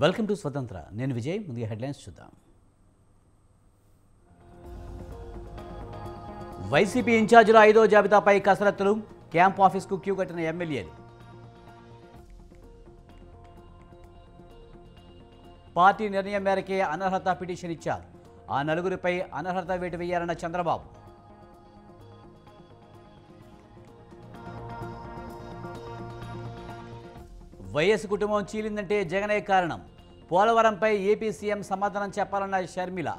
Welcome to స్వతంత్ర. నేను విజయ్. ముందుగా హెడ్లైన్స్ చూద్దాం. వైసీపీ ఇన్ఛార్జీల 5వ జాబితాపై కసరత్తులు. క్యాంప్ ఆఫీస్కు క్యూ కట్టిన ఎమ్మెల్యేలు. పార్టీ నిర్ణయం మేరకే అనర్హత పిటిషన్ ఇచ్చారు. ఆ నలుగురిపై అనర్హత వేటు వేయాలన్న చంద్రబాబు. వైఎస్ కుటుంబం చీలిందంటే జగనే కారణం. పోలవరంపై ఏపీ సీఎం సమాధానం చెప్పాలన్న షర్మిల.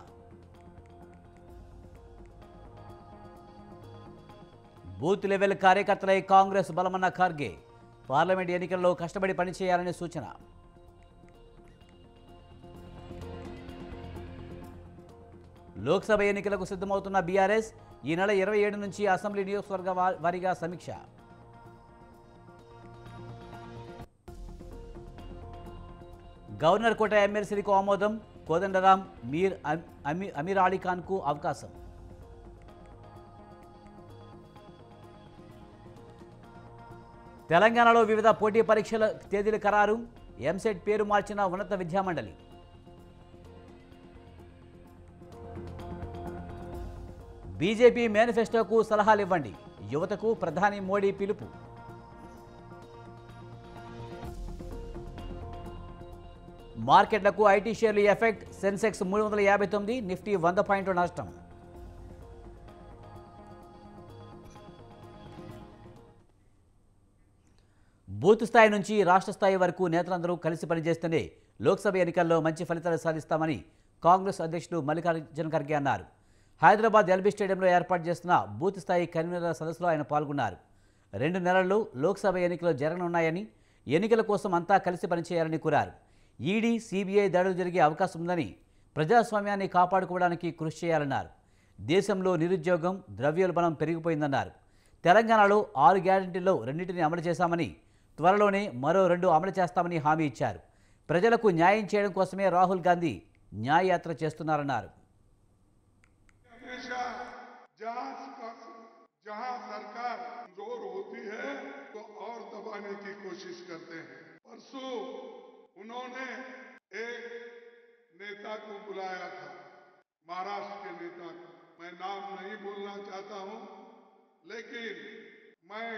బూత్ లెవెల్ కార్యకర్తలై కాంగ్రెస్ బలమన్న ఖర్గే. పార్లమెంట్ ఎన్నికల్లో కష్టపడి పనిచేయాలని సూచన. లోక్సభ ఎన్నికలకు సిద్ధమవుతున్న బీఆర్ఎస్ ఈ నెల 27 నుంచి అసెంబ్లీ నియోజకవర్గ వారీగా సమీక్ష. గవర్నర్ కోట ఎమ్మెల్సీలకు ఆమోదం. కోదండరాం, అమీర్ అలీ ఖాన్కు అవకాశం. తెలంగాణలో వివిధ పోటీ పరీక్షల తేదీలు ఖరారు. ఎంసెట్ పేరు మార్చిన ఉన్నత విద్యామండలి. బీజేపీ మేనిఫెస్టోకు సలహాలు ఇవ్వండి. యువతకు ప్రధాని మోడీ పిలుపు. మార్కెట్లకు ఐటీ షేర్లు ఎఫెక్ట్. సెన్సెక్స్ 359, నిఫ్టీ 100 పాయింట్ల నష్టం. బూత్ స్థాయి నుంచి రాష్ట్ర స్థాయి వరకు నేతలందరూ కలిసి పనిచేస్తేనే లోక్సభ ఎన్నికల్లో మంచి ఫలితాలు సాధిస్తామని కాంగ్రెస్ అధ్యక్షుడు మల్లికార్జున ఖర్గే అన్నారు. హైదరాబాద్ ఎల్బీ స్టేడియంలో ఏర్పాటు చేస్తున్న బూత్ స్థాయి కన్వీనర్ల సదస్సులో ఆయన పాల్గొన్నారు. 2 నెలల్లో లోక్సభ ఎన్నికలు జరగనున్నాయని, ఎన్నికల కోసం అంతా కలిసి పనిచేయాలని కోరారు. ఈడీ, సిబిఐ దాడులు జరిగే అవకాశం ఉందని, ప్రజాస్వామ్యాన్ని కాపాడుకోవడానికి కృషి చేయాలన్నారు. దేశంలో నిరుద్యోగం, ద్రవ్యోల్బణం పెరిగిపోయిందన్నారు. తెలంగాణలో 6 గ్యారెంటీల్లో 2టిని అమలు చేశామని, త్వరలోనే మరో 2 అమలు చేస్తామని హామీ ఇచ్చారు. ప్రజలకు న్యాయం చేయడం కోసమే రాహుల్ గాంధీ న్యాయయాత్ర చేస్తున్నారన్నారు. जहां सरकार कमजोर होती है तो और दबाने की कोशिश करते हैं। परसों उन्होंने एक नेता को बुलाया था, महाराष्ट्र के नेता को। मैं नाम नहीं बोलना चाहता हूं, लेकिन मैं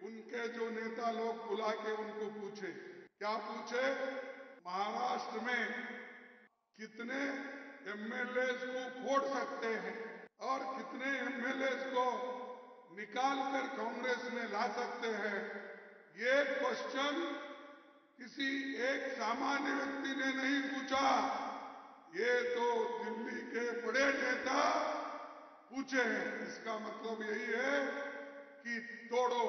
उनके जो नेता लोग बुला के उनको पूछे, क्या पूछे, महाराष्ट्र में कितने एमएलए को फोड़ सकते हैं और कितने एमएलए को निकाल कर कांग्रेस में ला सकते हैं। ये क्वेश्चन किसी एक सामान्य व्यक्ति ने नहीं पूछा, ये तो दिल्ली के बड़े नेता पूछे हैं। इसका मतलब यही है कि तोड़ो,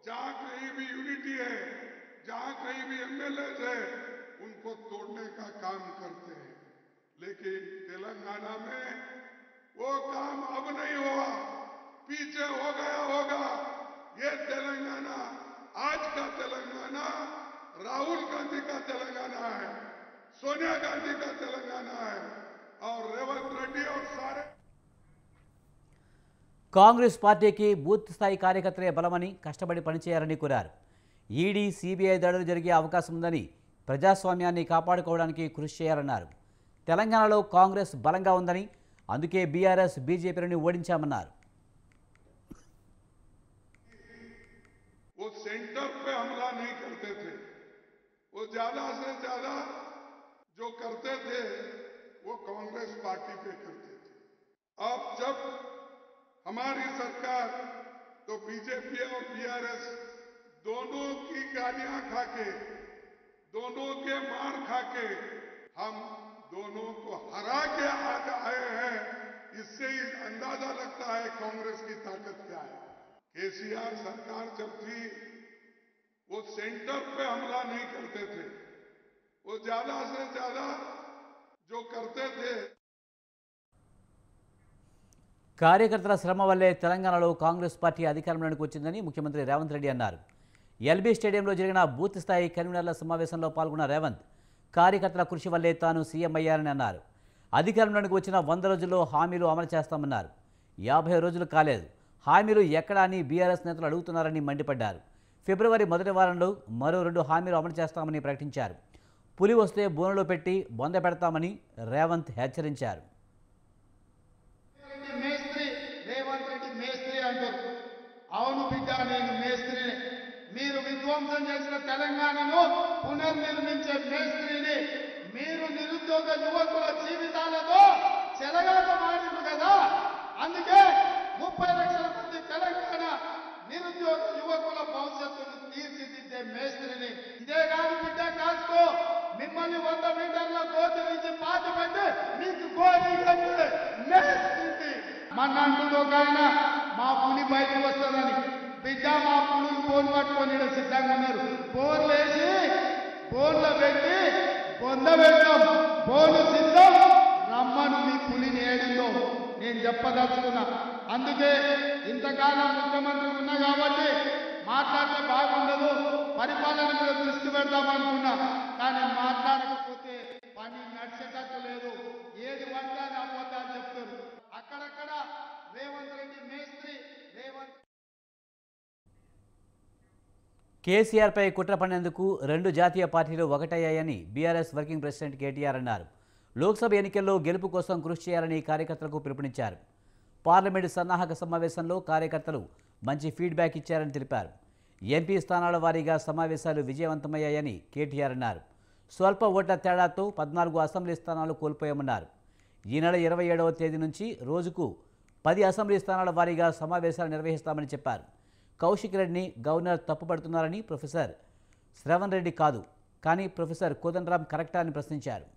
जहां कहीं भी यूनिटी है, जहां कहीं भी एमएलए है, उनको तोड़ने का काम करते हैं। लेकिन तेलंगाना में वो काम अब नहीं हुआ, पीछे हो गया होगा। ये तेलंगाना, आज का तेलंगाना राहुल गांधी का तेलंगाना है, सोनिया गांधी का तेलंगाना है, और रेवंत रेड्डी और सारे కాంగ్రెస్ పార్టీకి బూత్ స్థాయి కార్యకర్తలే బలమని, కష్టపడి పనిచేయాలని కోరారు. ఈడీ, సిబిఐ దాడులు జరిగే అవకాశం ఉందని, ప్రజాస్వామ్యాన్ని కాపాడుకోవడానికి కృషి చేయాలన్నారు. తెలంగాణలో కాంగ్రెస్ బలంగా ఉందని, అందుకే బీఆర్ఎస్, బీజేపీలను ఓడించామన్నారు. वो सेंटर पे हमला नहीं करते थे, वो ज्यादा से ज्यादा जो करते थे वो कांग्रेस पार्टी पे करते थे। अब जब हमारी सरकार, तो बीजेपी और बीआरएस दोनों की गालियां खा के, दोनों के मार खा के हम दोनों को हरा के आज आए हैं। इससे ही अंदाजा लगता है कांग्रेस की ताकत क्या है। केसीआर सरकार जब थी वो सेंटर पे हमला नहीं करते थे, वो ज्यादा से ज्यादा जो करते थे। కార్యకర్తల శ్రమ వల్లే తెలంగాణలో కాంగ్రెస్ పార్టీ అధికారంలోకి వచ్చిందని ముఖ్యమంత్రి రేవంత్ రెడ్డి అన్నారు. ఎల్బీ స్టేడియంలో జరిగిన బూత్ స్థాయి కన్వీనర్ల సమావేశంలో పాల్గొన్న రేవంత్, కార్యకర్తల కృషి వల్లే తాను సీఎం అయ్యారని అన్నారు. అధికారంలోకి వచ్చిన 100 రోజుల్లో హామీలు అమలు చేస్తామన్నారు. 50 రోజులు కాలేదు, హామీలు ఎక్కడా అని బీఆర్ఎస్ నేతలు అడుగుతున్నారని మండిపడ్డారు. ఫిబ్రవరి మొదటి వారంలో మరో 2 హామీలు అమలు చేస్తామని ప్రకటించారు. పులి వస్తే బోనులో పెట్టి బొంద పెడతామని రేవంత్ హెచ్చరించారు. అవును బిడ్డ, నేను మేస్త్రిని. మీరు విధ్వంసం చేసిన తెలంగాణను పునర్నిర్మించే మేస్త్రిని. మీరు నిరుద్యోగ యువకుల జీవితాలతో చెలగాటమాడింది కదా, అందుకే 30 లక్షల మంది తెలంగాణ నిరుద్యోగ యువకుల భవిష్యత్తును తీర్చిదిద్దే మేస్త్రిని. ఇదే కాదు బిడ్డ, కాసుకో. మిమ్మల్ని 100 మీటర్ల కోతి నుంచి పాతి పెట్టి మీకు గోరీ కట్టే మేస్త్రిని. మన అంటుంది ఒక ఆయన, మా పులి బయటకు వస్తుందని. బిడ్డ, మా పులులు బోన్ పట్టుకొని సిద్ధంగా ఉన్నారు. బోన్లు వేసి బోన్లో పెట్టి బొంద పెట్టాం. బోను సిద్ధం, రమ్మను మీ పులిని ఏడిందో నేను చెప్పదలుచుకున్నా. అందుకే ఇంతకాలం ముఖ్యమంత్రి ఉన్నా కాబట్టి మాట్లాడితే బాగుండదు, పరిపాలన మీద దృష్టి పెడదామనుకున్నా. కానీ మాట్లాడకపోతే పని నడిచేటట్టు లేదు. ఏది పడితే అది అపోతా అని చెప్తారు. అక్కడక్కడ రేవంత్ రెడ్డి మేస్త్రి. రేవంత్ కేసీఆర్పై కుట్ర పన్నేందుకు 2 జాతీయ పార్టీలు ఒకటయ్యాయని బీఆర్ఎస్ వర్కింగ్ ప్రెసిడెంట్ కేటీఆర్ అన్నారు. లోక్సభ ఎన్నికల్లో గెలుపు కోసం కృషి చేయాలని కార్యకర్తలకు పిలుపునిచ్చారు. పార్లమెంటు సన్నాహక సమావేశంలో కార్యకర్తలు మంచి ఫీడ్బ్యాక్ ఇచ్చారని తెలిపారు. ఎంపీ స్థానాల వారీగా సమావేశాలు విజయవంతమయ్యాయని కేటీఆర్ అన్నారు. స్వల్ప ఓట్ల తేడాతో 14 అసెంబ్లీ స్థానాలు కోల్పోయామన్నారు. ఈ నెల 27వ తేదీ నుంచి రోజుకు 10 అసెంబ్లీ స్థానాల వారీగా సమావేశాలు నిర్వహిస్తామని చెప్పారు. కౌశిక్ రెడ్డిని గవర్నర్ తప్పుపడుతున్నారని ప్రొఫెసర్ శ్రవణ్ రెడ్డి కాదు, కానీ ప్రొఫెసర్ కోదండరాం కరెక్టా అని ప్రశ్నించారు.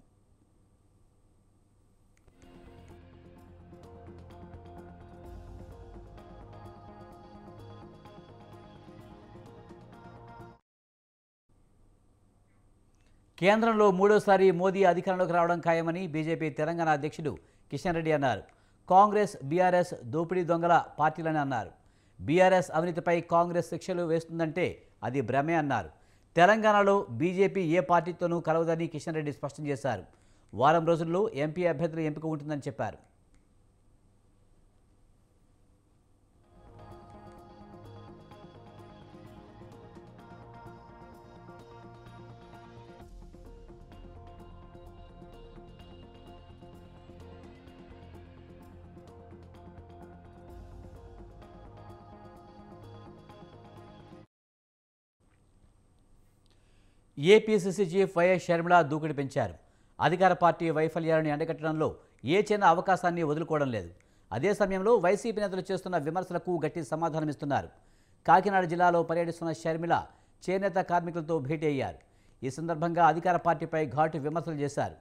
కేంద్రంలో మూడోసారి మోదీ అధికారంలోకి రావడం ఖాయమని బీజేపీ తెలంగాణ అధ్యక్షుడు కిషన్ రెడ్డి అన్నారు. కాంగ్రెస్, బీఆర్ఎస్ దోపిడీ దొంగల పార్టీలని అన్నారు. బీఆర్ఎస్ అవినీతిపై కాంగ్రెస్ శిక్షలు వేస్తుందంటే అది భ్రమే అన్నారు. తెలంగాణలో బీజేపీ ఏ పార్టీతోనూ కలవదని కిషన్ రెడ్డి స్పష్టం చేశారు. వారం రోజుల్లో ఎంపీ అభ్యర్థుల ఎంపిక ఉంటుందని చెప్పారు. ఏపీసీసీ చీఫ్ వైఎస్ షర్మిల దూకుడు పెంచారు. అధికార పార్టీ వైఫల్యాలను ఎండగట్టడంలో ఏ చిన్న అవకాశాన్ని వదులుకోవడం లేదు. అదే సమయంలో వైసీపీ నేతలు చేస్తున్న విమర్శలకు గట్టి సమాధానమిస్తున్నారు. కాకినాడ జిల్లాలో పర్యటిస్తున్న షర్మిల చేనేత కార్మికులతో భేటీ అయ్యారు. ఈ సందర్భంగా అధికార పార్టీపై ఘాటు విమర్శలు చేశారు.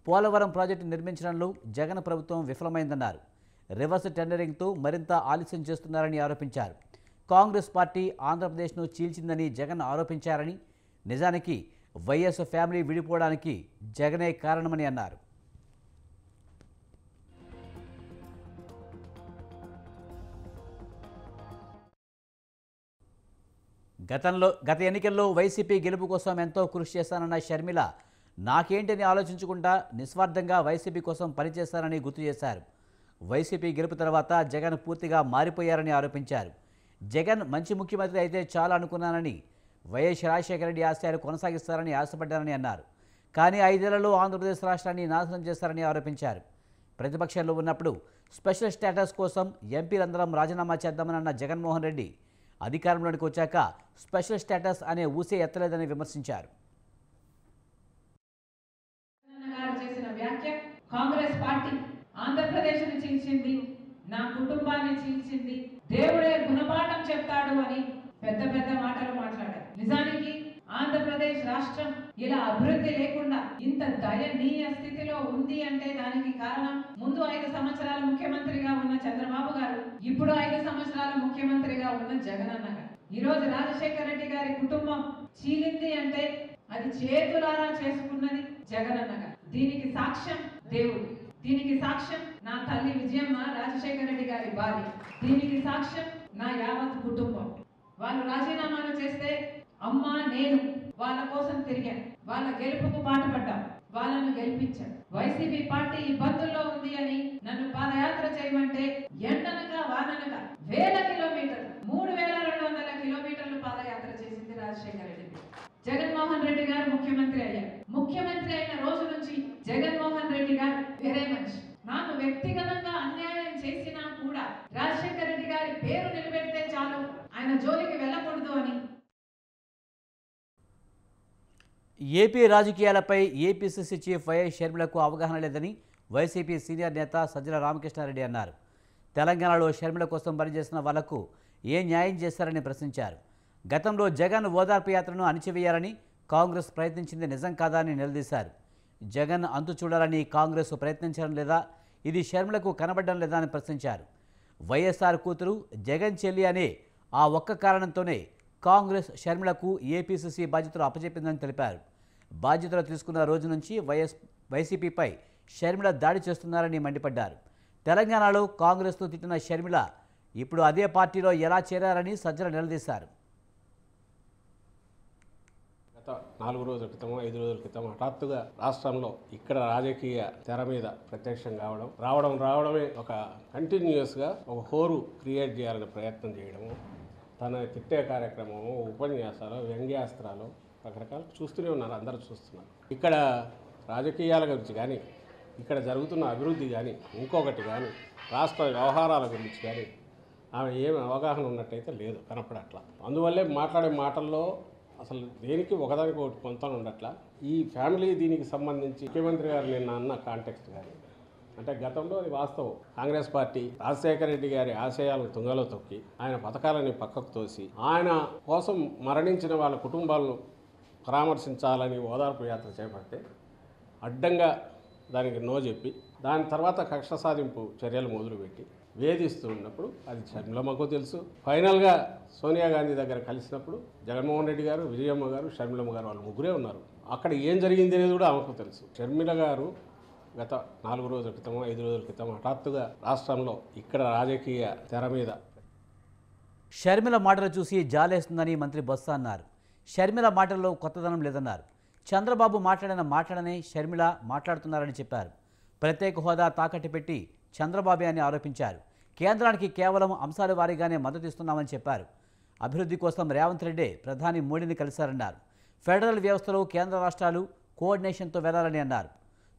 పోలవరం ప్రాజెక్టు నిర్మించడంలో జగన్ ప్రభుత్వం విఫలమైందన్నారు. రివర్స్ టెండరింగ్తో మరింత ఆలస్యం చేస్తున్నారని ఆరోపించారు. కాంగ్రెస్ పార్టీ ఆంధ్రప్రదేశ్ను చీల్చిందని జగన్ ఆరోపించారని, నిజానికి వైఎస్ ఫ్యామిలీ విడిపోవడానికి జగనే కారణమని అన్నారు. గత ఎన్నికల్లో వైసీపీ గెలుపు కోసం ఎంతో కృషి చేశానన్న షర్మిల నాకేంటని ఆలోచించకుండా నిస్వార్థంగా వైసీపీ కోసం పనిచేశారని గుర్తు చేశారు. వైసీపీ గెలుపు తర్వాత జగన్ పూర్తిగా మారిపోయారని ఆరోపించారు. జగన్ మంచి ముఖ్యమంత్రి అయితే చాలా అనుకున్నానని, వైఎస్ రాజశేఖర రెడ్డి ఆశయాలు కొనసాగిస్తారని ఆశపడ్డారని అన్నారు. కానీ 5 ఏళ్లలో ఆంధ్రప్రదేశ్ రాష్ట్రాన్ని నాశనం చేస్తారని ఆరోపించారు. ప్రతిపక్షంలో ఉన్నప్పుడు స్పెషల్ స్టేటస్ కోసం ఎంపీలందరం రాజీనామా చేద్దామని అన్న జగన్మోహన్ రెడ్డి అధికారంలోకి వచ్చాక స్పెషల్ స్టేటస్ అనే ఊసే ఎత్తలేదని విమర్శించారు. కాంగ్రెస్ పార్టీ ఆంధ్రప్రదేశ్ను చీల్చింది, నా కుటుంబాన్ని చీల్చింది, దేవుడే గుణపాఠం చెప్తాడు అని పెద్ద పెద్ద మాటలు మాట్లాడారు. నిజానికి ఆంధ్రప్రదేశ్ రాష్ట్రం ఇలా అభివృద్ధి లేకుండా ఇంత దయనీయ స్థితిలో ఉంది అంటే దానికి కారణం ముందు 5 సంవత్సరాలు ముఖ్యమంత్రిగా ఉన్న చంద్రబాబు గారు, ఇప్పుడు 5 సంవత్సరాలు ముఖ్యమంత్రిగా ఉన్న జగనన్న గారు. ఈ రోజు రాజశేఖర రెడ్డి గారి కుటుంబం చీలింది అంటే అది చేతులారా చేసుకున్నది జగనన్న గారు. దీనికి సాక్ష్యం దేవుడు, దీనికి సాక్ష్యం నా తల్లి విజయమ్మ రాజశేఖర రెడ్డి గారి భార్య, దీనికి సాక్ష్యం నా యావత్ కుటుంబం. వాళ్ళు రాజీనామాలు చేస్తే అమ్మ నేను వాళ్ళ కోసం తిరిగాను, వాళ్ళ గెలుపుకు పాటుపడ్డాం, వాళ్ళను గెలిపించాను. వైసీపీ పార్టీ ఇబ్బందుల్లో ఉంది అని నన్ను పాదయాత్ర చేయమంటే ఎండనక వాననక 1000 కిలోమీటర్లు 3200 కిలోమీటర్లు పాదయాత్ర చేసింది రాజశేఖర రెడ్డి. జగన్మోహన్ జగన్మోహన్ రెడ్డి గారు ముఖ్యమంత్రి అయ్యారు. ముఖ్యమంత్రి అయిన రోజు నుంచి జగన్మోహన్ రెడ్డి గారు వేరే మనిషి. నాకు వ్యక్తిగతంగా అన్యాయం చేసినా కూడా రాజశేఖర రెడ్డి గారి పేరు నిలబెడితే చాలు, ఆయన జోలికి వెళ్ళకూడదు అని. ఏపీ రాజకీయాలపై ఏపీసీసీ చీఫ్ వైఎస్ షర్మిలకు అవగాహన లేదని వైసీపీ సీనియర్ నేత సజ్జల రామకృష్ణారెడ్డి అన్నారు. తెలంగాణలో షర్మిల కోసం పనిచేసిన వాళ్లకు ఏ న్యాయం చేశారని ప్రశ్నించారు. గతంలో జగన్ ఓదార్పు యాత్రను అణిచివేయాలని కాంగ్రెస్ ప్రయత్నించింది నిజం కాదా అని నిలదీశారు. జగన్ అంతు చూడాలని కాంగ్రెస్ ప్రయత్నించడం లేదా, ఇది షర్మిలకు కనబడడం లేదా అని ప్రశ్నించారు. వైఎస్ఆర్ కూతురు జగన్ చెల్లి అనే ఆ ఒక్క కారణంతోనే కాంగ్రెస్ షర్మిలకు ఏపీసీసీ బాధ్యతలు అప్పచెప్పిందని తెలిపారు. బాధ్యతలు తీసుకున్న రోజు నుంచి వైసీపీపై షర్మిల దాడి చేస్తున్నారని మండిపడ్డారు. తెలంగాణలో కాంగ్రెస్ను తిట్టిన షర్మిల ఇప్పుడు అదే పార్టీలో ఎలా చేరారని సజ్జల నిలదీశారు. గత 4 రోజుల క్రితం 5 రోజుల క్రితం హఠాత్తుగా రాష్ట్రంలో ఇక్కడ రాజకీయ తెర మీద ప్రత్యక్షం రావడమే ఒక కంటిన్యూస్గా ఒక హోరు క్రియేట్ చేయాలనే ప్రయత్నం చేయడము, తన తిట్టే కార్యక్రమము, ఉపన్యాసాలు, వ్యంగ్యాస్త్రాలు రకరకాలు చూస్తూనే ఉన్నారు, అందరూ చూస్తున్నారు. ఇక్కడ రాజకీయాల గురించి కానీ, ఇక్కడ జరుగుతున్న అభివృద్ధి కానీ, ఇంకొకటి కానీ, రాష్ట్ర వ్యవహారాల గురించి కానీ ఆమె ఏమి అవగాహన ఉన్నట్టయితే లేదు, కనపడట్లా. అందువల్లే మాట్లాడే మాటల్లో అసలు దేనికి ఒకదానికి ఒకటి పొంతన ఉండట్లా. ఈ ఫ్యామిలీ దీనికి సంబంధించి ముఖ్యమంత్రి గారు నిన్న అన్న కాంటెక్స్ట్ కానీ, అంటే గతంలో అది వాస్తవం. కాంగ్రెస్ పార్టీ రాజశేఖర రెడ్డి గారి ఆశయాలను తుంగలో తొక్కి ఆయన పథకాలని పక్కకు తోసి ఆయన కోసం మరణించిన వాళ్ళ కుటుంబాలను పరామర్శించాలని ఓదార్పు యాత్ర చేపడితే అడ్డంగా దానికి నో చెప్పి దాని తర్వాత కక్ష సాధింపు చర్యలు మొదలుపెట్టి వేధిస్తూ ఉన్నప్పుడు అది షర్మిలమ్మకు తెలుసు. ఫైనల్గా సోనియా గాంధీ దగ్గర కలిసినప్పుడు జగన్మోహన్ రెడ్డి గారు, విజయమ్మ గారు, షర్మిలమ్మ గారు వాళ్ళు ముగ్గురే ఉన్నారు. అక్కడ ఏం జరిగింది అనేది కూడా ఆమెకు తెలుసు. షర్మిల గారు గత 4 రోజుల క్రితం 5 రోజుల క్రితం హఠాత్తుగా రాష్ట్రంలో ఇక్కడ రాజకీయ తెర మీద షర్మిల మాటలు చూసి జాలేస్తుందని మంత్రి బొత్స అన్నారు. షర్మిల మాటల్లో కొత్తదనం లేదన్నారు. చంద్రబాబు మాట్లాడిన మాటలనే షర్మిల మాట్లాడుతున్నారని చెప్పారు. ప్రత్యేక హోదా తాకట్టు పెట్టి చంద్రబాబే అని ఆరోపించారు. కేంద్రానికి కేవలం అంశాల వారీగానే మద్దతు ఇస్తున్నామని చెప్పారు. అభివృద్ధి కోసం రేవంత్ రెడ్డి ప్రధాని మోడీని కలిశారన్నారు. ఫెడరల్ వ్యవస్థలో కేంద్ర రాష్ట్రాలు కోఆర్డినేషన్తో వెళ్లాలని అన్నారు.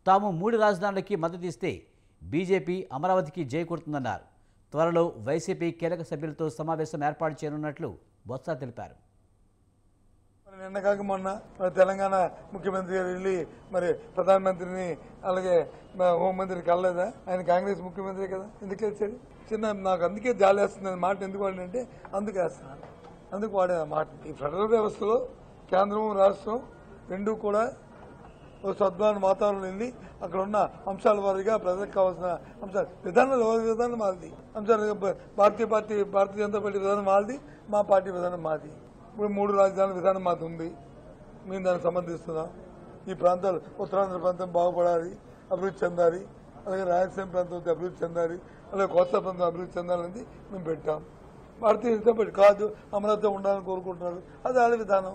తాము 3 రాజధానులకి మద్దతు ఇస్తే బీజేపీ అమరావతికి జై కొడుతుందన్నారు. త్వరలో వైసీపీ కీలక సభ్యులతో సమావేశం ఏర్పాటు చేయనున్నట్లు బొత్స తెలిపారు. నిన్న కాక మొన్న తెలంగాణ ముఖ్యమంత్రి గారు వెళ్ళి మరి ప్రధానమంత్రిని అలాగే హోంమంత్రిని కలలేదా? ఆయన కాంగ్రెస్ ముఖ్యమంత్రి కదా, ఎందుకు వేసాడు? నాకు అందుకే జాలేస్తుంది మాట ఎందుకు వాడినంటే అందుకు వేస్తున్నాను, అందుకు వాడే మాట. ఈ ఫెడరల్ వ్యవస్థలో కేంద్రం రాష్ట్రం రెండూ కూడా ఒక సద్భావన వాతావరణం వెళ్ళి అక్కడ ఉన్న అంశాల వారీగా ప్రజలకు కావాల్సిన అంశాలు విధానం మాది, అంశాలు భారతీయ జనతా పార్టీ విధానం మాది, మా పార్టీ విధానం మాది. ఇప్పుడు 3 రాజధానుల విధానం మాది ఉంది, మేము దానికి సంబంధిస్తున్నాం. ఈ ప్రాంతాలు ఉత్తరాంధ్ర ప్రాంతం బాగుపడాలి, అభివృద్ధి చెందాలి, అలాగే రాయలసీమ ప్రాంతం అభివృద్ధి చెందాలి, అలాగే కోస్తా ప్రాంతం అభివృద్ధి చెందాలని మేము పెట్టాం. భారతీయ జనతా పార్టీ కాదు, అమరావతి ఉండాలని కోరుకుంటున్నారు, అది వాళ్ళ విధానం.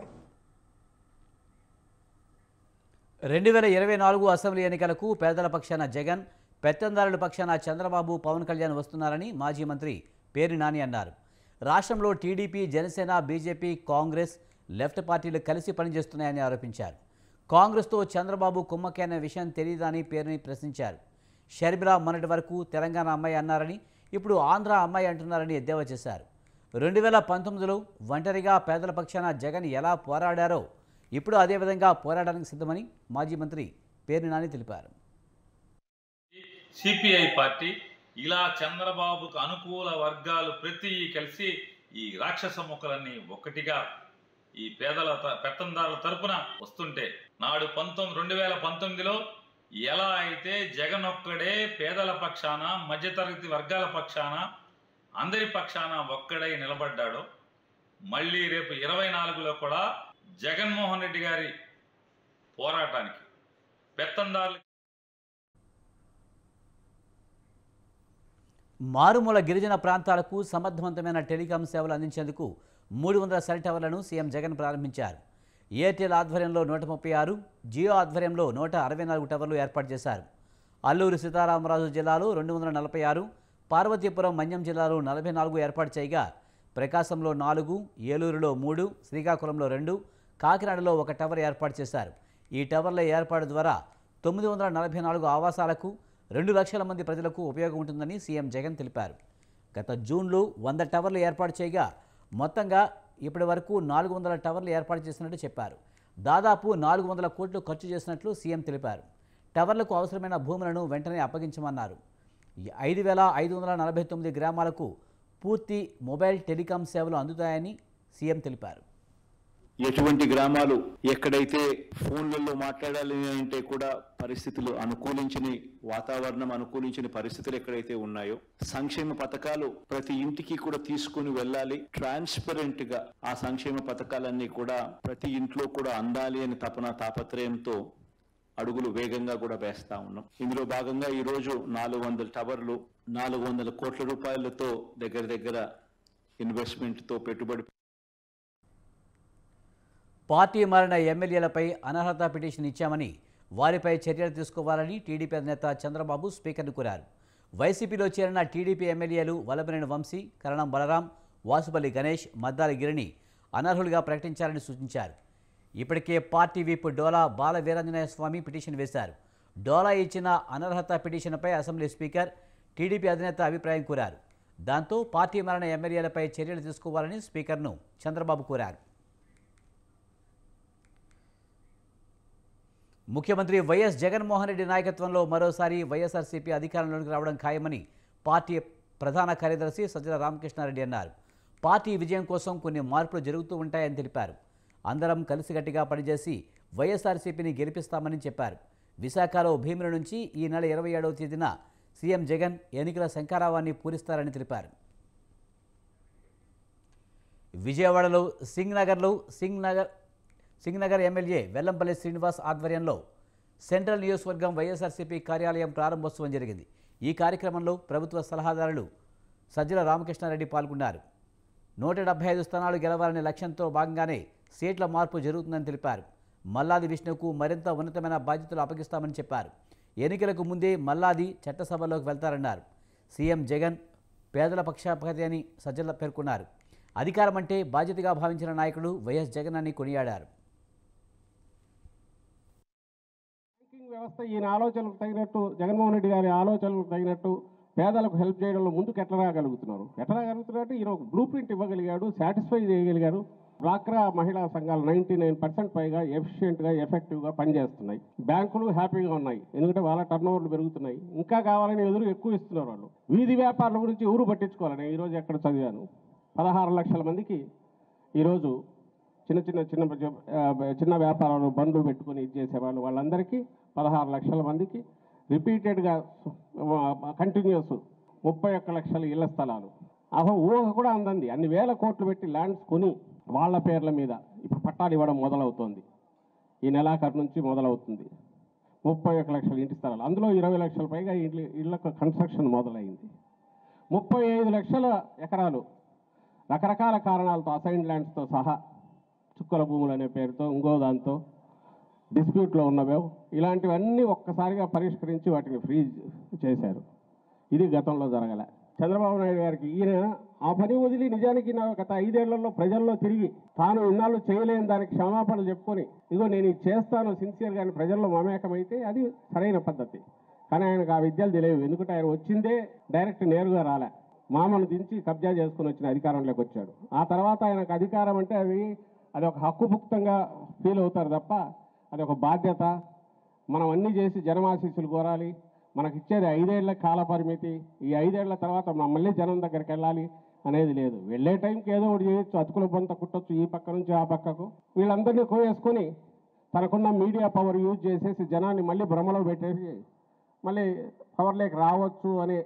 2024 అసెంబ్లీ ఎన్నికలకు పేదల పక్షాన జగన్, పెత్తందారుల పక్షాన చంద్రబాబు, పవన్ కళ్యాణ్ వస్తున్నారని మాజీ మంత్రి పేర్ని నాని అన్నారు. రాష్ట్రంలో TDP, Janasena, BJP, Congress, left పార్టీలు కలిసి పనిచేస్తున్నాయని ఆరోపించారు. కాంగ్రెస్తో చంద్రబాబు కుమ్మక్కైన విషయం తెలియదని పేరుని ప్రశ్నించారు. షర్మిల మొన్నటి వరకు తెలంగాణ అమ్మాయి అన్నారని, ఇప్పుడు ఆంధ్ర అమ్మాయి అంటున్నారని ఎద్దేవా చేశారు. 2019లో ఒంటరిగా పేదల పక్షాన జగన్ ఎలా పోరాడారో ఇప్పుడు అదేవిధంగా పోరాడడానికి సిద్ధమని మాజీ మంత్రి పేర్ని నాని తెలిపారు. సిపిఐ పార్టీ ఇలా చంద్రబాబుకు అనుకూల వర్గాలు ప్రతి కలిసి ఈ రాక్షస మొక్కలన్నీ ఒక్కటిగా ఈ పెత్తందారుల తరపున వస్తుంటే నాడు 2019లో ఎలా అయితే జగన్ ఒక్కడే పేదల పక్షాన, మధ్యతరగతి వర్గాల పక్షాన, అందరి పక్షాన ఒక్కడై నిలబడ్డాడో, మళ్ళీ రేపు 24లో కూడా జగన్మోహన్ రెడ్డి గారి పోరాటానికి పెత్తందారులు మారుమూల గిరిజన ప్రాంతాలకు సమర్థవంతమైన టెలికాం సేవలు అందించేందుకు 300 సెల్ టవర్లను సీఎం జగన్ ప్రారంభించారు. ఎయిర్టెల్ ఆధ్వర్యంలో 136, జియో ఆధ్వర్యంలో 164 టవర్లు ఏర్పాటు చేశారు. అల్లూరు సీతారామరాజు జిల్లాలో 246, పార్వతీపురం మన్యం జిల్లాలో 44 ఏర్పాటు చేయగా ప్రకాశంలో 4, ఏలూరులో 3, శ్రీకాకుళంలో 2, కాకినాడలో ఒక టవర్ ఏర్పాటు చేశారు. ఈ టవర్ల ఏర్పాటు ద్వారా 944 ఆవాసాలకు 2 లక్షల మంది ప్రజలకు ఉపయోగం ఉంటుందని సీఎం జగన్ తెలిపారు. గత జూన్లో 100 టవర్లు ఏర్పాటు చేయగా మొత్తంగా ఇప్పటి వరకు 400 టవర్లు ఏర్పాటు చేసినట్టు చెప్పారు. దాదాపు 400 కోట్లు ఖర్చు చేసినట్లు సీఎం తెలిపారు. టవర్లకు అవసరమైన భూములను వెంటనే అప్పగించమన్నారు. 5,549 గ్రామాలకు పూర్తి మొబైల్ టెలికాం సేవలు అందుతాయని సీఎం తెలిపారు. ఎటువంటి గ్రామాలు ఎక్కడైతే ఫోన్లలో మాట్లాడాలి అంటే కూడా పరిస్థితులు అనుకూలించని వాతావరణం అనుకూలించని పరిస్థితులు ఎక్కడైతే ఉన్నాయో సంక్షేమ పథకాలు ప్రతి ఇంటికి కూడా తీసుకుని వెళ్ళాలి. ట్రాన్స్పరెంట్ గా ఆ సంక్షేమ పథకాలన్నీ కూడా ప్రతి ఇంట్లో కూడా అందాలి అని తాపత్రయంతో అడుగులు వేగంగా కూడా వేస్తా ఉన్నాం. ఇందులో భాగంగా ఈ రోజు 400 టవర్లు 400 కోట్ల రూపాయలతో దగ్గర ఇన్వెస్ట్మెంట్ తో పెట్టుబడి. పార్టీ మారిన ఎమ్మెల్యేలపై అనర్హత పిటిషన్ ఇచ్చామని వారిపై చర్యలు తీసుకోవాలని టీడీపీ అధినేత చంద్రబాబు స్పీకర్ను కోరారు. వైసీపీలో చేరిన టీడీపీ ఎమ్మెల్యేలు వల్లభనేని వంశీ, కరణం బలరాం, వాసుపల్లి గణేష్, మద్దాలి గిరిని అనర్హులుగా ప్రకటించాలని సూచించారు. ఇప్పటికే పార్టీ విప్ డోలా బాల వీరాంజనేయ స్వామి పిటిషన్ వేశారు. డోలా ఇచ్చిన అనర్హత పిటిషన్పై అసెంబ్లీ స్పీకర్ టీడీపీ అధినేత అభిప్రాయం కోరారు. దాంతో పార్టీ మారిన ఎమ్మెల్యేలపై చర్యలు తీసుకోవాలని స్పీకర్ను చంద్రబాబు కోరారు. ముఖ్యమంత్రి వైఎస్ జగన్మోహన్ రెడ్డి నాయకత్వంలో మరోసారి వైఎస్ఆర్సీపీ అధికారంలోకి రావడం ఖాయమని పార్టీ ప్రధాన కార్యదర్శి సజ్జల రామకృష్ణారెడ్డి అన్నారు. పార్టీ విజయం కోసం కొన్ని మార్పులు జరుగుతూ ఉంటాయని తెలిపారు. అందరం కలిసికట్టుగా పనిచేసి వైఎస్ఆర్సీపీని గెలిపిస్తామని చెప్పారు. విశాఖలో భీముల నుంచి ఈ నెల 27వ తేదీన సీఎం జగన్ ఎన్నికల శంఖారావాన్ని పూరిస్తారని తెలిపారు. విజయవాడలో సింగ్నగర్ ఎమ్మెల్యే వెల్లంపల్లి శ్రీనివాస్ ఆధ్వర్యంలో సెంట్రల్ నియోజకవర్గం వైఎస్ఆర్సీపీ కార్యాలయం ప్రారంభోత్సవం జరిగింది. ఈ కార్యక్రమంలో ప్రభుత్వ సలహాదారులు సజ్జల రామకృష్ణారెడ్డి పాల్గొన్నారు. 175 స్థానాలు గెలవాలనే లక్ష్యంతో భాగంగానే సీట్ల మార్పు జరుగుతుందని తెలిపారు. మల్లాది విష్ణుకు మరింత ఉన్నతమైన బాధ్యతలు అప్పగిస్తామని చెప్పారు. ఎన్నికలకు ముందే మల్లాది చట్టసభలోకి వెళ్తారన్నారు. సీఎం జగన్ పేదల పక్షపాతి అని సజ్జల పేర్కొన్నారు. అధికారం అంటే బాధ్యతగా భావించిన నాయకుడు వైఎస్ జగన్ అని కొనియాడారు. వ్యవస్థ ఈయన ఆలోచనలకు తగినట్టు, జగన్మోహన్ రెడ్డి గారి ఆలోచనలకు తగినట్టు పేదలకు హెల్ప్ చేయడంలో ముందుకు ఎట్లా రాగలుగుతున్నారు ఈయన ఒక బ్లూ ప్రింట్ ఇవ్వగలిగాడు, సాటిస్ఫై చేయగలిగారు. డ్వాక్రా మహిళా సంఘాలు 99% పైగా ఎఫిషియెంట్గా ఎఫెక్టివ్గా పనిచేస్తున్నాయి. బ్యాంకులు హ్యాపీగా ఉన్నాయి, ఎందుకంటే వాళ్ళ టర్నోవర్లు పెరుగుతున్నాయి. ఇంకా కావాలని ఎదురు ఎక్కువ ఇస్తున్నారు వాళ్ళు. వీధి వ్యాపారాల గురించి ఊరు పట్టించుకోవాలని ఈరోజు ఎక్కడ చదివాను, 16 లక్షల మందికి ఈరోజు చిన్న వ్యాపారాలు బండ్లు పెట్టుకుని ఇచ్చేసేవాళ్ళు వాళ్ళందరికీ 16 లక్షల మందికి రిపీటెడ్గా కంటిన్యూస్ 31 లక్షల ఇళ్ల స్థలాలు. అసలు ఊహ కూడా అందండి. అన్ని వేల కోట్లు పెట్టి ల్యాండ్స్ కొని వాళ్ళ పేర్ల మీద ఇప్పుడు పట్టాలు ఇవ్వడం మొదలవుతోంది. ఈ నెలాఖరు నుంచి మొదలవుతుంది. 31 లక్షల ఇంటి స్థలాలు, అందులో 20 లక్షల పైగా ఇళ్లకు కన్స్ట్రక్షన్ మొదలైంది. 35 లక్షల ఎకరాలు రకరకాల కారణాలతో అసైన్ ల్యాండ్స్తో సహా చుక్కల భూములు అనే పేరుతో ఇంకో దాంతో డిస్ప్యూట్లో ఉన్నవే, ఇలాంటివన్నీ ఒక్కసారిగా పరిష్కరించి వాటిని ఫ్రీజ్ చేశారు. ఇది గతంలో జరగలే. చంద్రబాబు నాయుడు గారికి ఈయన ఆ పని వదిలి నిజానికి గత 5 ఏళ్లలో ప్రజల్లో తిరిగి తాను ఇన్నాళ్ళు చేయలేని దానికి క్షమాపణలు చెప్పుకొని ఇగో నేను ఇది చేస్తాను సిన్సియర్గా ప్రజల్లో మమేకమైతే అది సరైన పద్ధతి. కానీ ఆయనకు ఆ విద్యలు తెలియవు. ఎందుకంటే ఆయన వచ్చిందే డైరెక్ట్ నేరుగా రాలే, మామను దించి కబ్జా చేసుకుని వచ్చిన అధికారంలోకి వచ్చాడు. ఆ తర్వాత ఆయనకు అధికారం అంటే అది ఒక హక్కుభుక్తంగా ఫీల్ అవుతారు తప్ప అది ఒక బాధ్యత. మనం అన్నీ చేసి జనమాశీస్సులు కోరాలి. మనకి ఇచ్చేది 5 ఏళ్ల కాల పరిమితి. ఈ 5 ఏళ్ల తర్వాత మళ్ళీ జనం దగ్గరికి వెళ్ళాలి అనేది లేదు. వెళ్ళే టైంకి ఏదో ఒకటి చేయొచ్చు, అతుకుల బొంత కుట్టొచ్చు ఈ పక్క నుంచి ఆ పక్కకు. వీళ్ళందరినీ కోవేసుకొని తనకున్న మీడియా పవర్ యూజ్ చేసేసి జనాన్ని మళ్ళీ భ్రమలో పెట్టేసి మళ్ళీ పవర్లోకి రావచ్చు అనే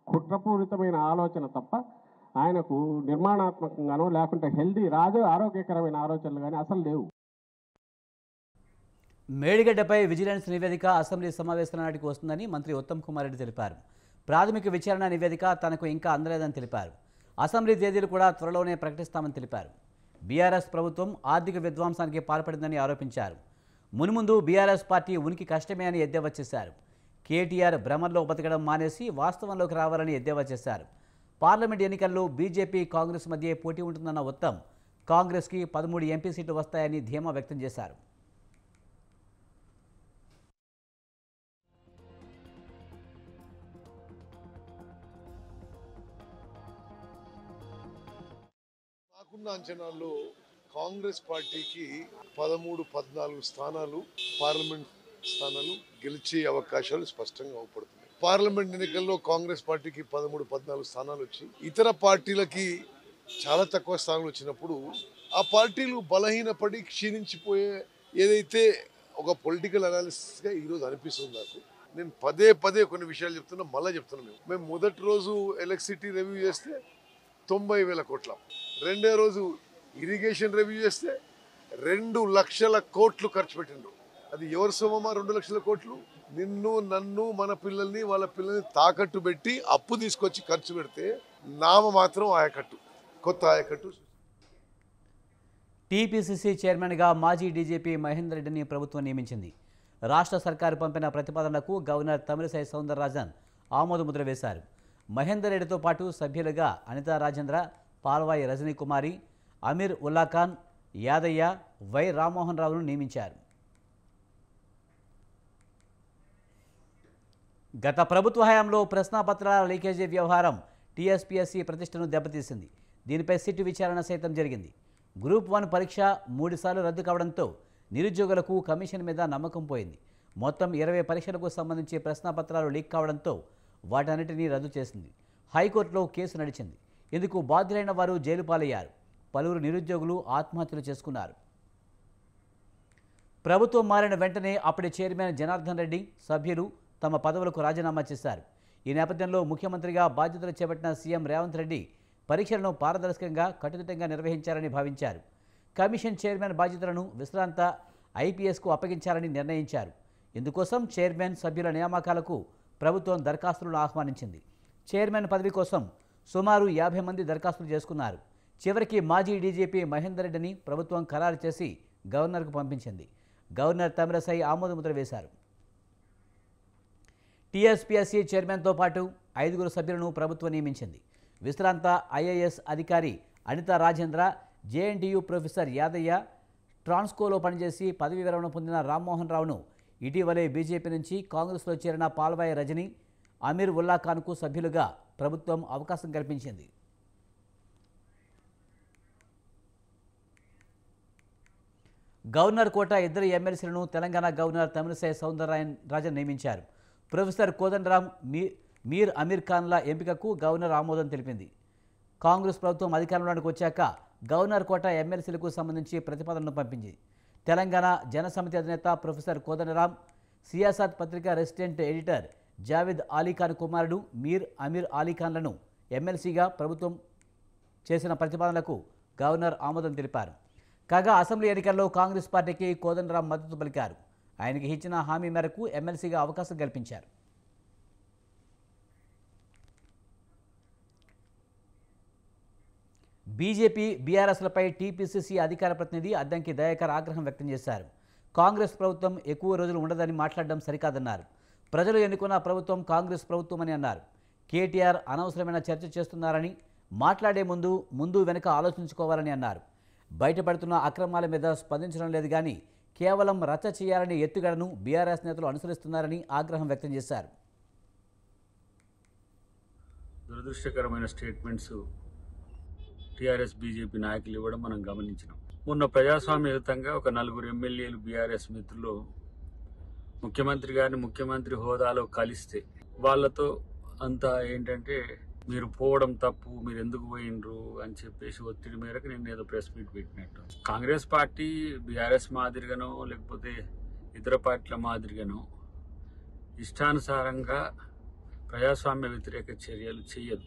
కుట్రపూరితమైన ఆలోచన తప్ప ఆయనకు నిర్మాణాత్మకంగానో లేకుంటే హెల్దీ ఆరోగ్యకరమైన ఆలోచనలు కానీ అసలు లేవు. మేడిగడ్డపై విజిలెన్స్ నివేదిక అసెంబ్లీ సమావేశాల నాటికి వస్తుందని మంత్రి ఉత్తమ్ కుమార్ రెడ్డి తెలిపారు. ప్రాథమిక విచారణ నివేదిక తనకు ఇంకా అందలేదని తెలిపారు. అసెంబ్లీ తేదీలు కూడా త్వరలోనే ప్రకటిస్తామని తెలిపారు. బీఆర్ఎస్ ప్రభుత్వం ఆర్థిక విధ్వంసానికి పాల్పడిందని ఆరోపించారు. మున్ముందు బీఆర్ఎస్ పార్టీ ఉనికి కష్టమే అని ఎద్దేవా చేశారు. కేటీఆర్ భ్రమల్లో బతకడం మానేసి వాస్తవంలోకి రావాలని ఎద్దేవా చేశారు. పార్లమెంట్ ఎన్నికల్లో బీజేపీ కాంగ్రెస్ మధ్య పోటీ ఉంటుందన్న ఉత్తమ్ కాంగ్రెస్కి 13 ఎంపీ సీట్లు వస్తాయని ధీమా వ్యక్తం చేశారు. నాకున్న అంచనాల్లో కాంగ్రెస్ పార్టీకి 13-14 స్థానాలు పార్లమెంట్ స్థానాలు గెలిచే అవకాశాలు స్పష్టంగా అవపడుతున్నాయి. పార్లమెంట్ ఎన్నికల్లో కాంగ్రెస్ పార్టీకి 13-14 స్థానాలు వచ్చి ఇతర పార్టీలకి చాలా తక్కువ స్థానాలు వచ్చినప్పుడు ఆ పార్టీలు బలహీనపడి క్షీణించిపోయే ఏదైతే ఒక పొలిటికల్ అనాలిసిస్గా ఈరోజు అనిపిస్తుంది నాకు. నేను పదే కొన్ని విషయాలు చెప్తున్నా, మళ్ళీ చెప్తున్నాను. మేము మొదటి రోజు ఎలక్ట్రిసిటీ రివ్యూ చేస్తే 90,000 కోట్ల, రెండో రోజు ఇరిగేషన్ రివ్యూ చేస్తే 2 లక్షల కోట్లు ఖర్చు పెట్టిండ్రు. అది ఎవరి సొమ్మా 2 లక్షల కోట్లు? నిన్ను నన్ను మన పిల్లల్ని వాళ్ళ పిల్లల్ని తాకట్టు పెట్టి అప్పు తీసుకొచ్చి ఖర్చు పెడితే నామ మాత్రం ఆయకట్టు, కొత్త ఆయకట్టు. టీపీసీసీ చైర్మన్గా మాజీ డీజీపీ మహేందర్ రెడ్డిని ప్రభుత్వం నియమించింది. రాష్ట్ర సర్కారు పంపిన ప్రతిపాదనకు గవర్నర్ తమిళిసై సౌందరరాజన్ ఆమోదముద్ర వేశారు. మహేందర్ రెడ్డితో పాటు సభ్యులుగా అనితా రాజేంద్ర, పాల్వాయి రజనీకుమారి, అమీర్ ఉల్లాఖాన్, యాదయ్య, వై రామ్మోహన్ రావును నియమించారు. గత ప్రభుత్వ హయాంలో ప్రశ్నాపత్రాల లీకేజీ వ్యవహారం టీఎస్పీఎస్సీ ప్రతిష్టను దెబ్బతీసింది. దీనిపై సిట్ విచారణ సైతం జరిగింది. గ్రూప్ 1 పరీక్ష 3 సార్లు రద్దు కావడంతో నిరుద్యోగులకు కమిషన్ మీద నమ్మకం పోయింది. మొత్తం 20 పరీక్షలకు సంబంధించి ప్రశ్నాపత్రాలు లీక్ కావడంతో వాటన్నిటినీ రద్దు చేసింది. హైకోర్టులో కేసు నడిచింది. ఇందుకు బాధ్యులైన వారు జైలు పాలయ్యారు. పలువురు నిరుద్యోగులు ఆత్మహత్యలు చేసుకున్నారు. ప్రభుత్వం మారిన వెంటనే అప్పటి చైర్మన్ జనార్దన్ రెడ్డి, సభ్యులు తమ పదవులకు రాజీనామా చేశారు. ఈ నేపథ్యంలో ముఖ్యమంత్రిగా బాధ్యతలు చేపట్టిన సీఎం రేవంత్ రెడ్డి పరీక్షలను పారదర్శకంగా, కట్టుదిట్టంగా నిర్వహించారని భావించారు. కమిషన్ చైర్మన్ బాధ్యతలను విశ్రాంత ఐపీఎస్కు అప్పగించాలని నిర్ణయించారు. ఇందుకోసం చైర్మన్, సభ్యుల నియామకాలకు ప్రభుత్వం దరఖాస్తులను ఆహ్వానించింది. చైర్మన్ పదవి కోసం సుమారు 50 మంది దరఖాస్తులు చేసుకున్నారు. చివరికి మాజీ డీజీపీ మహేందర్ రెడ్డిని ప్రభుత్వం ఖరారు చేసి గవర్నర్కు పంపించింది. గవర్నర్ తమిళిసై ఆమోదముద్ర వేశారు. టీఎస్పీఎస్సీ చైర్మన్తో పాటు 5 సభ్యులను ప్రభుత్వం నియమించింది. విశ్రాంత ఐఏఎస్ అధికారి అనితా రాజేంద్ర, జేఎన్టీయూ ప్రొఫెసర్ యాదయ్య, ట్రాన్స్కోలో పనిచేసి పదవి విరమణ పొందిన రామ్మోహన్ రావును ఇటీవలే బీజేపీ నుంచి కాంగ్రెస్లో చేరిన పాల్వాయి రజని, అమీర్ ఉల్లాఖాన్కు సభ్యులుగా ప్రభుత్వం అవకాశం కల్పించింది. గవర్నర్ కోట 2 ఎమ్మెల్సీలను తెలంగాణ గవర్నర్ తమిళిసై సౌందరరాజన్ నియమించారు. ప్రొఫెసర్ కోదండరాం, మీర్ అమీర్ ఖాన్ల ఎంపికకు గవర్నర్ ఆమోదం తెలిపింది. కాంగ్రెస్ ప్రభుత్వం అధికారంలోకి వచ్చాక గవర్నర్ కోట ఎమ్మెల్సీలకు సంబంధించి ప్రతిపాదనను పంపింది. తెలంగాణ జనసమితి అధినేత ప్రొఫెసర్ కోదండరాం, సియాసత్ పత్రిక రెసిడెంట్ ఎడిటర్ జావేద్ అలీఖాన్ కుమారుడు మీర్ అమీర్ అలీఖాన్లను ఎమ్మెల్సీగా ప్రభుత్వం చేసిన ప్రతిపాదనలకు గవర్నర్ ఆమోదం తెలిపారు. కాగా అసెంబ్లీ ఎన్నికల్లో కాంగ్రెస్ పార్టీకి కోదండరాం మద్దతు పలికారు. ఆయనకి ఇచ్చిన హామీ మేరకు ఎమ్మెల్సీగా అవకాశం కల్పించారు. బీజేపీ, బీఆర్ఎస్లపై టీపీసీసీ అధికార ప్రతినిధి అద్దంకి దయాకర్ ఆగ్రహం వ్యక్తం చేశారు. కాంగ్రెస్ ప్రభుత్వం ఎక్కువ రోజులు ఉండదని మాట్లాడడం సరికాదన్నారు. ప్రజలు ఎన్నుకున్న ప్రభుత్వం కాంగ్రెస్ ప్రభుత్వం అని అన్నారు. కేటీఆర్ అనవసరమైన చర్చ చేస్తున్నారని, మాట్లాడే ముందు వెనుక ఆలోచించుకోవాలని అన్నారు. బయటపడుతున్న అక్రమాల మీద స్పందించడం లేదు కానీ కేవలం రచ్చ చేయాలనే ఎత్తుగడను బీఆర్ఎస్ నేతలు అనుసరిస్తున్నారని ఆగ్రహం వ్యక్తం చేశారు. దురదృష్టకరమైన స్టేట్మెంట్స్ టీఆర్ఎస్ బీజేపీ నాయకులు ఇవ్వడం మనం గమనించినాం. మొన్న ప్రజాస్వామ్యయుతంగా ఒక 4 ఎమ్మెల్యేలు బీఆర్ఎస్ మిత్రులు ముఖ్యమంత్రి గారిని ముఖ్యమంత్రి హోదాలో కలిస్తే వాళ్ళతో అంతా ఏంటంటే మీరు పోవడం తప్పు, మీరు ఎందుకు పోయినరు అని చెప్పేసి ఒత్తిడి మేరకు నేను ఏదో ప్రెస్ మీట్ పెట్టినట్టు. కాంగ్రెస్ పార్టీ బీఆర్ఎస్ మాదిరిగానో లేకపోతే ఇతర పార్టీల మాదిరిగానో ఇష్టానుసారంగా ప్రజాస్వామ్య వ్యతిరేక చర్యలు చేయదు.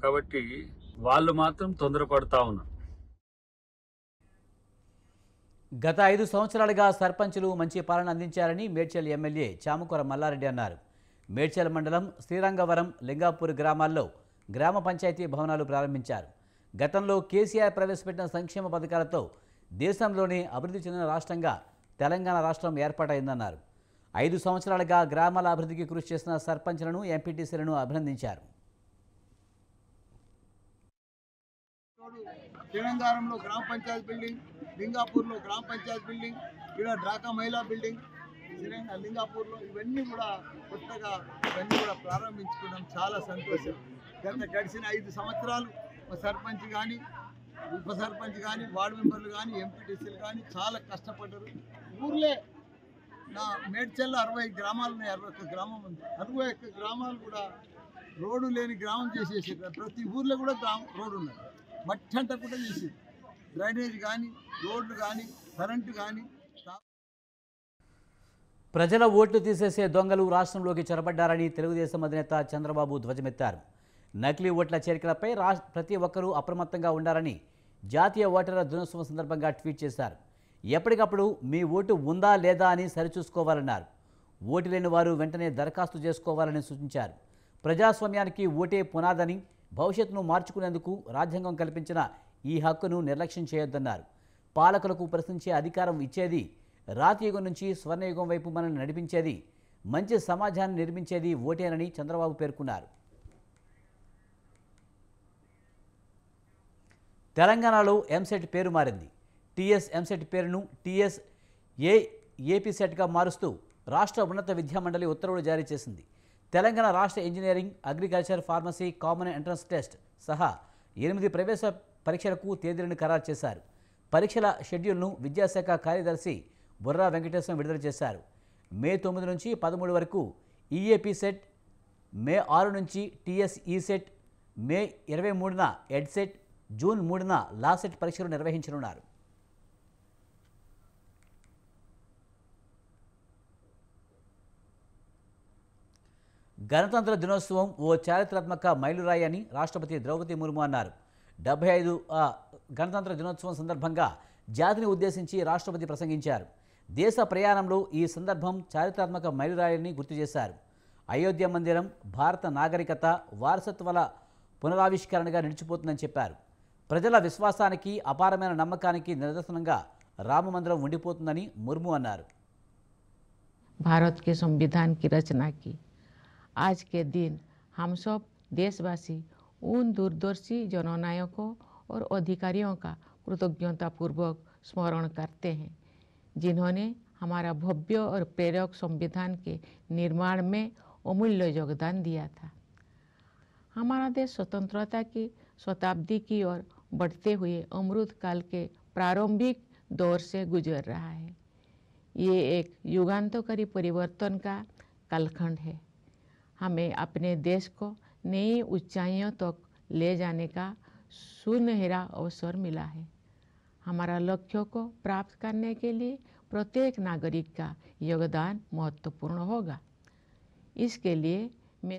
కాబట్టి వాళ్ళు మాత్రం తొందరపడతా ఉన్నారు. గత 5 సంవత్సరాలుగా సర్పంచులు మంచి పాలన అందించారని మేడ్చల్ ఎమ్మెల్యే చామకూర మల్లారెడ్డి అన్నారు. మేడ్చల్ మండలం శ్రీరంగవరం, లింగాపూర్ గ్రామాల్లో గ్రామ పంచాయతీ భవనాలు ప్రారంభించారు. గతంలో కేసీఆర్ ప్రవేశపెట్టిన సంక్షేమ పథకాలతో దేశంలోనే అభివృద్ధి చెందిన రాష్ట్రంగా తెలంగాణ రాష్ట్రం ఏర్పాటైందన్నారు. 5 సంవత్సరాలుగా గ్రామాల అభివృద్ధికి కృషి చేసిన సర్పంచ్లను, ఎంపీటీసీలను అభినందించారు. తెలంగాణలో గ్రామ పంచాయతీ బిల్డింగ్, లింగాపూర్లో గ్రామ పంచాయతీ బిల్డింగ్, ఇక్కడ డ్రాకా మహిళా బిల్డింగ్ లింగాపూర్లో ఇవన్నీ కూడా కొత్తగా ఇవన్నీ కూడా ప్రారంభించుకోవడం చాలా సంతోషం. గడిచిన 5 సంవత్సరాలు సర్పంచ్ కానీ, ఉప సర్పంచ్ కానీ, వార్డు మెంబర్లు కానీ, ఎంపీటీసీలు కానీ చాలా కష్టపడ్డారు. ఊర్లే నా మేడ్చల్లో 60 గ్రామాలు ఉన్నాయి, 61 గ్రామం ఉంది. 61 గ్రామాలు కూడా రోడ్డు లేని గ్రామం చేసేసారు. ప్రతి ఊర్లో కూడా రోడ్డు ఉన్నది, మట్టి అంతా కూడా చేసేది. డ్రైనేజ్ కానీ, రోడ్లు కానీ, కరెంటు కానీ. ప్రజల ఓట్లు తీసేసే దొంగలు రాష్ట్రంలోకి చొరబడ్డారని తెలుగుదేశం అధినేత చంద్రబాబు ధ్వజమెత్తారు. నకిలీ ఓట్ల చేరికలపై ప్రతి ఒక్కరూ అప్రమత్తంగా ఉండాలని జాతీయ ఓటర్ల దినోత్సవం సందర్భంగా ట్వీట్ చేశారు. ఎప్పటికప్పుడు మీ ఓటు ఉందా లేదా అని సరిచూసుకోవాలన్నారు. ఓటు లేని వారు వెంటనే దరఖాస్తు చేసుకోవాలని సూచించారు. ప్రజాస్వామ్యానికి ఓటే పునాదని, భవిష్యత్తును మార్చుకునేందుకు రాజ్యాంగం కల్పించిన ఈ హక్కును నిర్లక్ష్యం చేయొద్దన్నారు. పాలకులకు ప్రశ్నించే అధికారం ఇచ్చేది రాతియుగం నుంచి స్వర్ణయుగం వైపు మనల్ని నడిపించేది, మంచి సమాజాన్ని నిర్మించేది ఓటేనని చంద్రబాబు పేర్కొన్నారు. తెలంగాణలో ఎంసెట్ పేరు మారింది. టీఎస్ ఎంసెట్ పేరును టీఎస్ ఏపీ సెట్గా మారుస్తూ రాష్ట్ర ఉన్నత విద్యామండలి ఉత్తర్వులు జారీ చేసింది. తెలంగాణ రాష్ట్ర engineering, agriculture, pharmacy common entrance test సహా 8 ప్రవేశ పరీక్షలకు తేదీలను ఖరారు చేశారు. పరీక్షల షెడ్యూల్ను విద్యాశాఖ కార్యదర్శి బుర్రా వెంకటేశ్వరం విడుదల చేశారు. మే 9 నుంచి 13 వరకు ఈఏపీ సెట్, మే 6 నుంచి టీఎస్ఈ సెట్, మే 23న Ed CET, June 3న law set పరీక్షలు నిర్వహించనున్నారు. గణతంత్ర దినోత్సవం ఓ చారిత్రాత్మక మైలురాయి అని రాష్ట్రపతి ద్రౌపది ముర్ము అన్నారు. 75 గణతంత్ర దినోత్సవం సందర్భంగా జాతిని ఉద్దేశించి రాష్ట్రపతి ప్రసంగించారు. దేశ ప్రయాణంలో ఈ సందర్భం చారిత్రాత్మక మైలురాయిని గుర్తు చేశారు. అయోధ్య మందిరం భారత నాగరికత వారసత్వాల పునరావిష్కరణగా నిలిచిపోతుందని చెప్పారు. ప్రజల విశ్వాసానికి, అపారమైన నమ్మకానికి నిదర్శనంగా రామ మందిరం ఉండిపోతుందని ముర్ము అన్నారు. भारत के संविधान की रचना की आज के दिन हम सब देशवासी उन दूरदर्शी जननायकों और अधिकारियों का कृतज्ञतापूर्वक स्मरण करते हैं जिन्होंने हमारा भव्य और प्रेरक संविधान के निर्माण में अमूल्य योगदान दिया था। हमारा देश स्वतंत्रता की शताब्दी की ओर बढ़ते हुए अमृत काल के प्रारंभिक दौर से गुजर रहा है। ये एक युगांतकारी परिवर्तन का कालखंड है। हमें अपने देश को नई ऊंचाइयों तक ले जाने का सुनहरा अवसर मिला है। हमारा लक्ष्यों को प्राप्त करने के लिए प्रत्येक नागरिक का योगदान महत्वपूर्ण होगा। इसके लिए मैं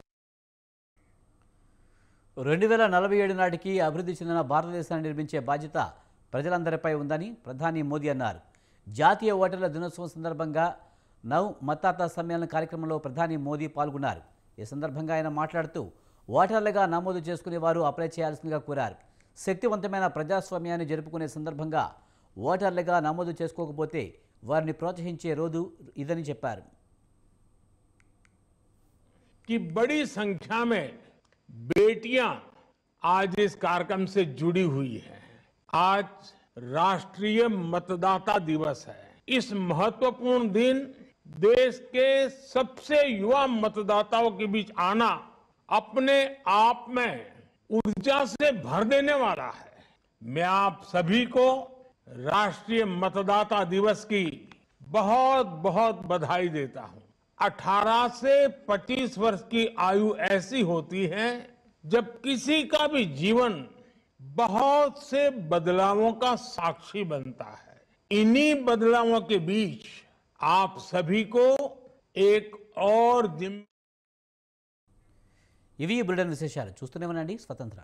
2047 నాటికి అభివృద్ధి చెందిన భారతదేశాన్ని నిర్మించే బాధ్యత ప్రజలందరిపై ఉందని ప్రధాని మోదీ అన్నారు. జాతీయ ఓటర్ల దినోత్సవం సందర్భంగా నవ్ మతాతా సమ్మేళన కార్యక్రమంలో ప్రధాని మోదీ పాల్గొన్నారు. ఈ సందర్భంగా ఆయన మాట్లాడుతూ ఓటర్లుగా నమోదు చేసుకునే వారు అప్లై చేయాల్సిందిగా కోరారు. శక్తివంతమైన ప్రజాస్వామ్యాన్ని జరుపుకునే సందర్భంగా ఓటర్లుగా నమోదు చేసుకోకపోతే వారిని ప్రోత్సహించే రోజు ఇదని చెప్పారు. कि बड़ी संख्या में बेटियां आज इस कार्यक्रम से जुड़ी हुई हैं। आज राष्ट्रीय मतदाता दिवस है। इस महत्वपूर्ण दिन देश के सबसे युवा मतदाताओं के बीच आना अपने आप में ऊर्जा से भर देने वाला है। मैं आप सभी को राष्ट्रीय मतदाता दिवस की बहुत बहुत बधाई देता हूं। 18 से 25 वर्ष की आयु ऐसी होती है जब किसी का भी जीवन बहुत से बदलावों का साक्षी बनता है। इन्हीं बदलावों के बीच आप सभी को एक और ఇవి బులెటిన్ విశేషాలు. చూస్తూనే ఉండండి స్వతంత్ర.